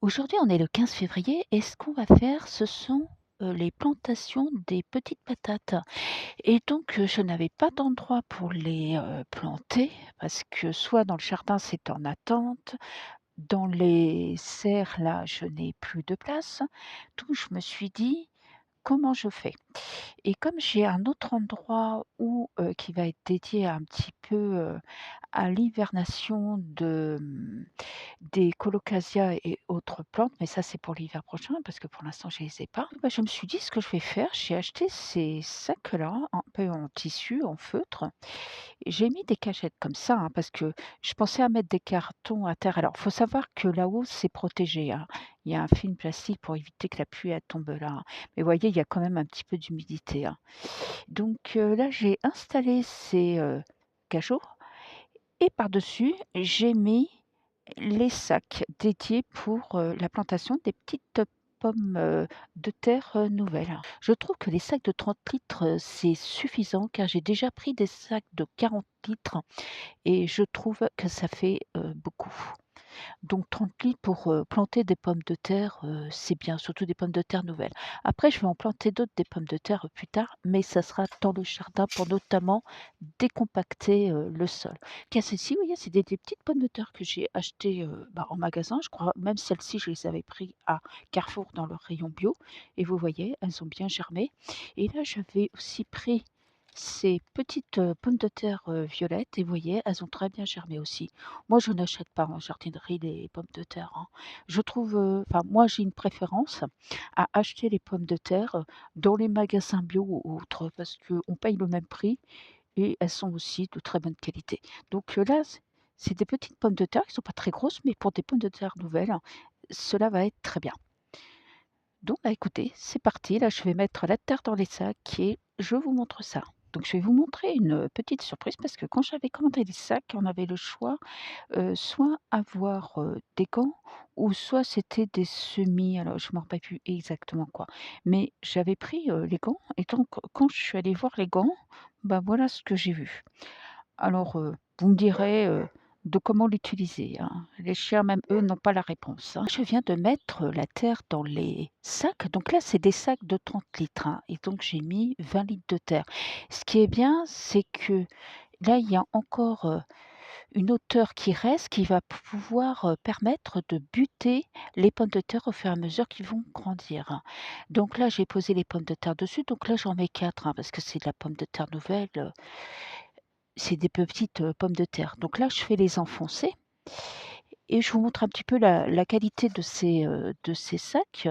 Aujourd'hui, on est le 15 février et ce qu'on va faire, ce sont, les plantations des petites patates et donc je n'avais pas d'endroit pour les, planter parce que soit dans le jardin, c'est en attente, dans les serres, là, je n'ai plus de place. Donc je me suis dit: «Comment je fais?» Et comme j'ai un autre endroit où, qui va être dédié un petit peu, à l'hivernation des colocasia et autres plantes, mais ça c'est pour l'hiver prochain parce que pour l'instant je les ai pas. Bah, je me suis dit: «Ce que je vais faire», j'ai acheté ces sacs-là, un peu en tissu, en feutre. J'ai mis des cagettes comme ça, hein, parce que je pensais à mettre des cartons à terre. Alors, faut savoir que là-haut, c'est protégé, hein. Il y a un film plastique pour éviter que la pluie elle tombe là, hein. Mais vous voyez, il y a quand même un petit peu d'humidité, hein. Donc, là, j'ai installé ces, cageots et par-dessus, j'ai mis les sacs dédiés pour, la plantation des petites pommes, de terre, nouvelles. Je trouve que les sacs de 30 litres, c'est suffisant car j'ai déjà pris des sacs de 40 litres et je trouve que ça fait, beaucoup. Donc 30 litres pour, planter des pommes de terre, c'est bien, surtout des pommes de terre nouvelles. Après je vais en planter d'autres des pommes de terre, plus tard, mais ça sera dans le jardin pour notamment décompacter, le sol. Tiens celles-ci, vous voyez, c'est des petites pommes de terre que j'ai achetées, bah, en magasin. Je crois même celles-ci, je les avais pris à Carrefour dans leur rayon bio et vous voyez, elles ont bien germé et là j'avais aussi pris ces petites, pommes de terre, violettes et vous voyez, elles ont très bien germé aussi. Moi, je n'achète pas en jardinerie les pommes de terre, hein. Je trouve, enfin moi j'ai une préférence à acheter les pommes de terre, dans les magasins bio ou autres parce qu'on paye le même prix et elles sont aussi de très bonne qualité. Donc, là, c'est des petites pommes de terre qui sont pas très grosses, mais pour des pommes de terre nouvelles, cela va être très bien. Donc, bah, écoutez, c'est parti. Là, je vais mettre la terre dans les sacs et je vous montre ça. Donc, je vais vous montrer une petite surprise parce que quand j'avais commandé les sacs, on avait le choix, soit avoir, des gants ou soit c'était des semis, alors je ne me rappelle plus exactement quoi. Mais j'avais pris, les gants et donc quand je suis allée voir les gants, bah, voilà ce que j'ai vu. Alors, vous me direz, de comment l'utiliser, hein. Les chiens, même eux, n'ont pas la réponse, hein. Je viens de mettre la terre dans les sacs, donc là, c'est des sacs de 30 litres, hein, et donc j'ai mis 20 litres de terre. Ce qui est bien, c'est que là, il y a encore, une hauteur qui reste, qui va pouvoir, permettre de buter les pommes de terre au fur et à mesure qu'ils vont grandir, hein. Donc là, j'ai posé les pommes de terre dessus, donc là, j'en mets 4, hein, parce que c'est de la pomme de terre nouvelle, c'est des petites, pommes de terre. Donc là, je fais les enfoncer et je vous montre un petit peu la qualité de ces sacs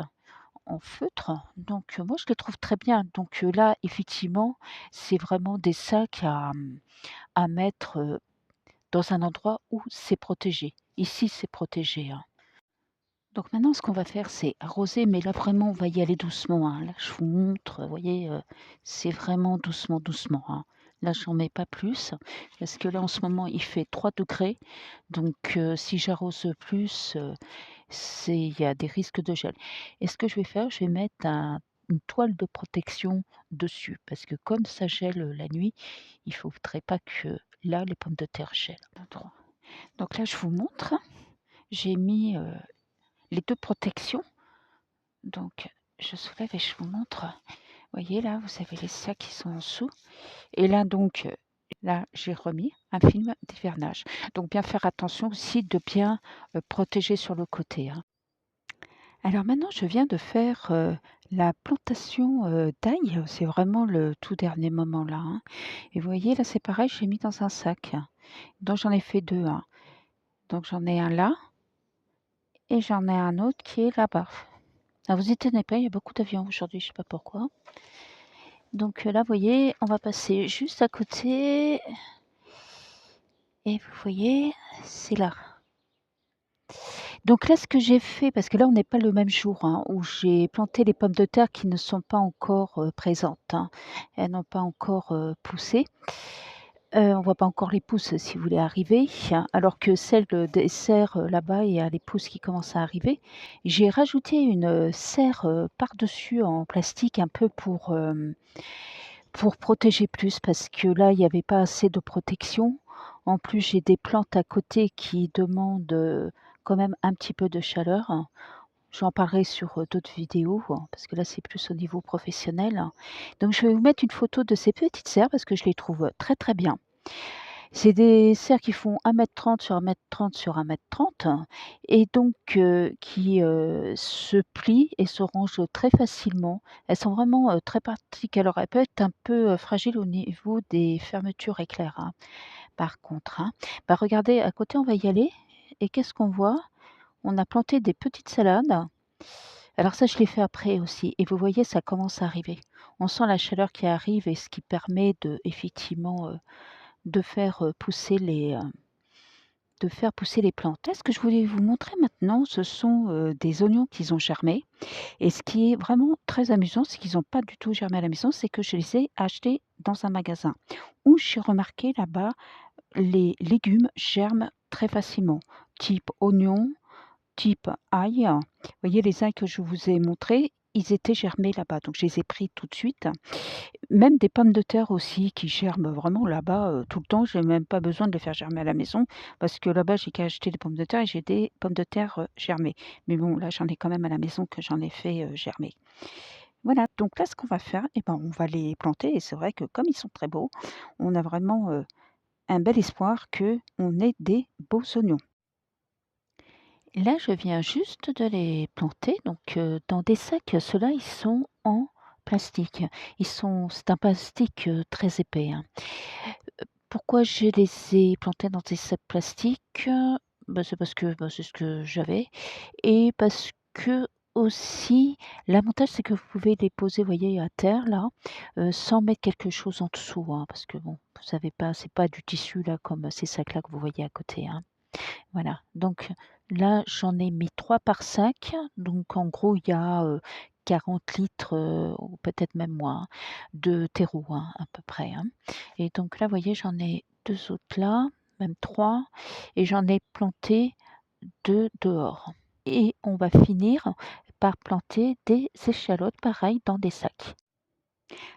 en feutre. Donc, moi, je les trouve très bien. Donc, là, effectivement, c'est vraiment des sacs à mettre, dans un endroit où c'est protégé. Ici, c'est protégé, hein. Donc maintenant, ce qu'on va faire, c'est arroser, mais là, vraiment, on va y aller doucement, hein. Là, je vous montre, vous voyez, c'est vraiment doucement, doucement, hein. Là, j'en mets pas plus parce que là, en ce moment, il fait 3 degrés. Donc, si j'arrose plus, il y a des risques de gel. Et ce que je vais faire, je vais mettre une toile de protection dessus parce que comme ça gèle, la nuit, il ne faudrait pas que là, les pommes de terre gèlent. Donc là, je vous montre, j'ai mis, les 2 protections. Donc je soulève et je vous montre. Vous voyez là, vous avez les sacs qui sont en dessous et là donc, là j'ai remis un film d'hivernage. Donc bien faire attention aussi de bien, protéger sur le côté, hein. Alors maintenant je viens de faire, la plantation, d'ail, c'est vraiment le tout dernier moment là, hein, et vous voyez là c'est pareil, j'ai mis dans un sac. Donc j'en ai fait 2, hein. Donc j'en ai un là et j'en ai un autre qui est là-bas. Ah vous étonnez pas, il y a beaucoup d'avions aujourd'hui, je sais pas pourquoi. Donc, là, vous voyez, on va passer juste à côté et vous voyez, c'est là. Donc là, ce que j'ai fait, parce que là, on n'est pas le même jour, hein, où j'ai planté les pommes de terre qui ne sont pas encore, présentes, hein. Elles n'ont pas encore, poussé. On voit pas encore les pousses, si vous voulez, arriver, hein, alors que celles, des serres, là-bas, il y a les pousses qui commencent à arriver. J'ai rajouté une, serre, par-dessus en plastique un peu pour protéger plus parce que là, il y avait pas assez de protection. En plus, j'ai des plantes à côté qui demandent, quand même un petit peu de chaleur. J'en parlerai sur, d'autres vidéos, hein, parce que là, c'est plus au niveau professionnel. Donc je vais vous mettre une photo de ces petites serres parce que je les trouve, très, très bien. C'est des serres qui font 1 m 30 sur 1 m 30 sur 1 m 30 et donc qui, se plient et se rangent très facilement. Elles sont vraiment, très pratiques. Alors elles peuvent être un peu, fragiles au niveau des fermetures éclairs, hein, par contre, hein. Bah, regardez à côté, on va y aller et qu'est-ce qu'on voit? On a planté des petites salades. Alors ça, je l'ai fait après aussi et vous voyez, ça commence à arriver. On sent la chaleur qui arrive et ce qui permet de effectivement, de faire, pousser les plantes. Là, ce que je voulais vous montrer maintenant, ce sont, des oignons qui ont germé et ce qui est vraiment très amusant, c'est qu'ils ont pas du tout germé à la maison, c'est que je les ai achetés dans un magasin où j'ai remarqué là-bas, les légumes germent très facilement, type oignon, type ail. Vous voyez les ails que je vous ai montrés, ils étaient germés là-bas, donc je les ai pris tout de suite. Même des pommes de terre aussi qui germent vraiment là-bas, tout le temps. J'ai même pas besoin de les faire germer à la maison parce que là-bas, j'ai qu'à acheter des pommes de terre et j'ai des pommes de terre, germées. Mais bon, là, j'en ai quand même à la maison que j'en ai fait, germer. Voilà, donc là, ce qu'on va faire et ben, on va les planter et c'est vrai que comme ils sont très beaux, on a vraiment, un bel espoir qu'on ait des beaux oignons. Là, je viens juste de les planter, donc dans des sacs. Ceux-là, ils sont en plastique. C'est un plastique, très épais, hein. Pourquoi je les ai plantés dans des sacs plastiques? Bah, c'est parce que, bah, c'est ce que j'avais et parce que aussi l'avantage, c'est que vous pouvez les poser, vous voyez, à terre là, sans mettre quelque chose en dessous, hein, parce que bon, vous savez pas, c'est pas du tissu là comme ces sacs-là que vous voyez à côté, hein. Voilà, donc là, j'en ai mis 3 par sac, donc en gros, il y a, 40 litres, ou peut-être même moins, hein, de terreau, hein, à peu près, hein. Et donc là, vous voyez, j'en ai 2 autres là, même 3, et j'en ai planté 2 dehors. Et on va finir par planter des échalotes pareil dans des sacs.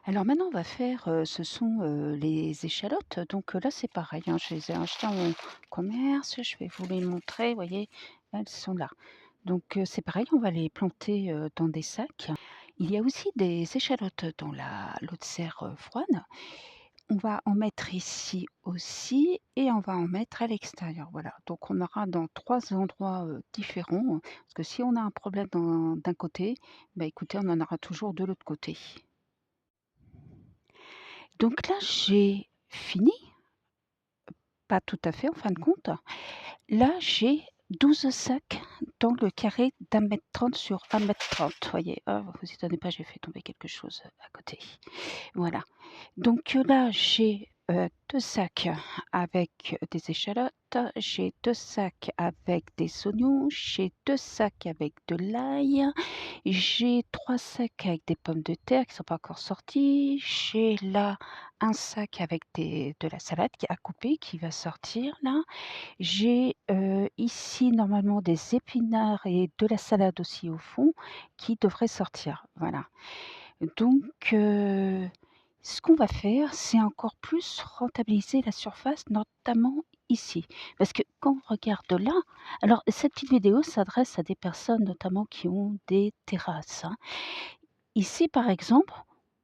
Alors maintenant, on va faire, ce sont, les échalotes. Donc, là, c'est pareil, hein, je les ai achetées en commerce, je vais vous les montrer, vous voyez? Elles sont là. Donc, c'est pareil, on va les planter, dans des sacs. Il y a aussi des échalotes dans la l'eau de serre, froide. On va en mettre ici aussi et on va en mettre à l'extérieur, voilà. Donc on aura dans 3 endroits, différents, parce que si on a un problème d'un côté, bah, écoutez, on en aura toujours de l'autre côté. Donc là, j'ai fini, pas tout à fait en fin de compte. Là, j'ai 12 sacs dans le carré d'1 m 30 sur 1 m 30. Voyez, oh, vous étonnez pas, j'ai fait tomber quelque chose à côté. Voilà. Donc là, j'ai 2 sacs avec des échalotes, j'ai 2 sacs avec des oignons, j'ai 2 sacs avec de l'ail, j'ai 3 sacs avec des pommes de terre qui sont pas encore sorties, j'ai là un sac avec de la salade qui à couper qui va sortir là. J'ai, ici normalement des épinards et de la salade aussi au fond qui devraient sortir, voilà. Donc, ce qu'on va faire, c'est encore plus rentabiliser la surface, notamment ici. Parce que quand on regarde là, alors cette petite vidéo s'adresse à des personnes notamment qui ont des terrasses, hein. Ici, par exemple,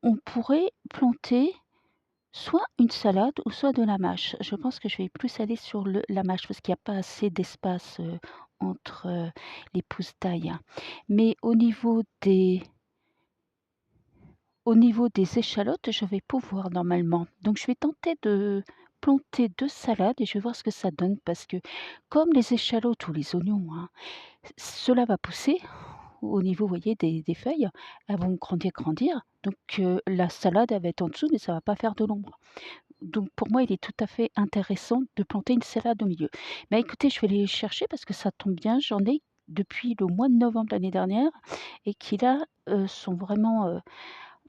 on pourrait planter soit une salade ou soit de la mâche. Je pense que je vais plus aller sur la mâche parce qu'il n'y a pas assez d'espace, entre, les pousses d'ail, hein. Mais au niveau des échalotes, je vais pouvoir normalement. Donc je vais tenter de planter 2 salades et je vais voir ce que ça donne parce que comme les échalotes ou les oignons, hein, cela va pousser au niveau, vous voyez, des feuilles. Elles vont grandir, grandir. Donc la salade, elle va être en dessous, mais ça va pas faire de l'ombre. Donc pour moi, il est tout à fait intéressant de planter une salade au milieu. Mais écoutez, je vais les chercher parce que ça tombe bien, j'en ai depuis le mois de novembre l'année dernière et qui là, sont vraiment,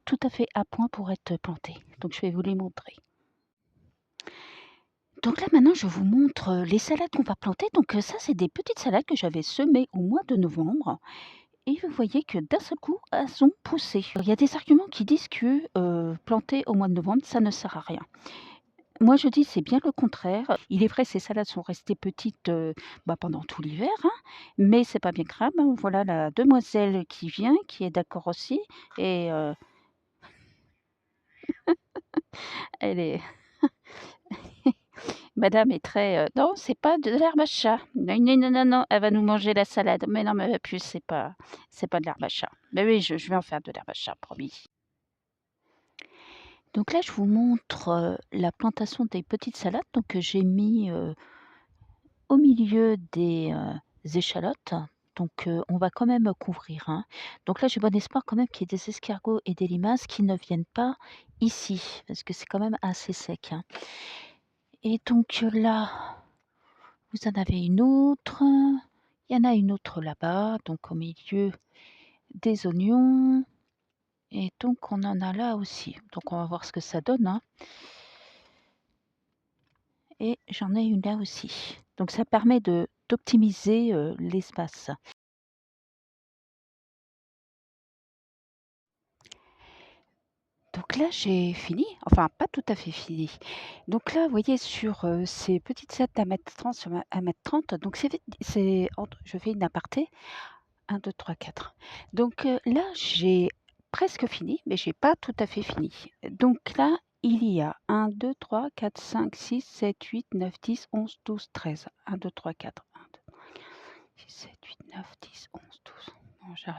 tout à fait à point pour être plantés. Donc je vais vous les montrer. Donc là maintenant je vous montre, les salades qu'on va planter. Donc, ça c'est des petites salades que j'avais semées au mois de novembre et vous voyez que d'un seul coup, elles ont poussé. Il y a des arguments qui disent que, planter au mois de novembre, ça ne sert à rien. Moi, je dis: «C'est bien le contraire». Il est vrai, ces salades sont restées petites, pendant tout l'hiver, hein, mais c'est pas bien grave, hein. Voilà la demoiselle qui vient, qui est d'accord aussi et elle est madame est très, «Non, c'est pas de l'herbe à chat. Non, non, non, non, non, elle va nous manger la salade». «Mais non, mais puce, c'est pas de l'herbe à chat». «Mais oui, je vais en faire de l'herbe à chat, promis». Donc là, je vous montre, la plantation des petites salades. Donc, j'ai mis, au milieu des, échalotes. Donc, on va quand même couvrir, hein. Donc là, j'ai bon espoir quand même qu'il y ait des escargots et des limaces qui ne viennent pas ici, parce que c'est quand même assez sec, hein. Et donc, là, vous en avez une autre. Il y en a une autre là-bas, donc au milieu des oignons et donc on en a là aussi. Donc on va voir ce que ça donne, hein. Et j'en ai une là aussi. Donc ça permet d'optimiser, l'espace. Donc là, j'ai fini, enfin pas tout à fait fini. Donc là, vous voyez sur, ces petites salades d'1 m 30 sur 1 m 30, donc c'est entre je fais une aparté, 1, 2, 3, 4. Donc, là, j'ai presque fini, mais j'ai pas tout à fait fini. Donc là, il y a 1, 2, 3, 4, 5, 6, 7, 8, 9, 10, 11, 12. Bon, j'arrête.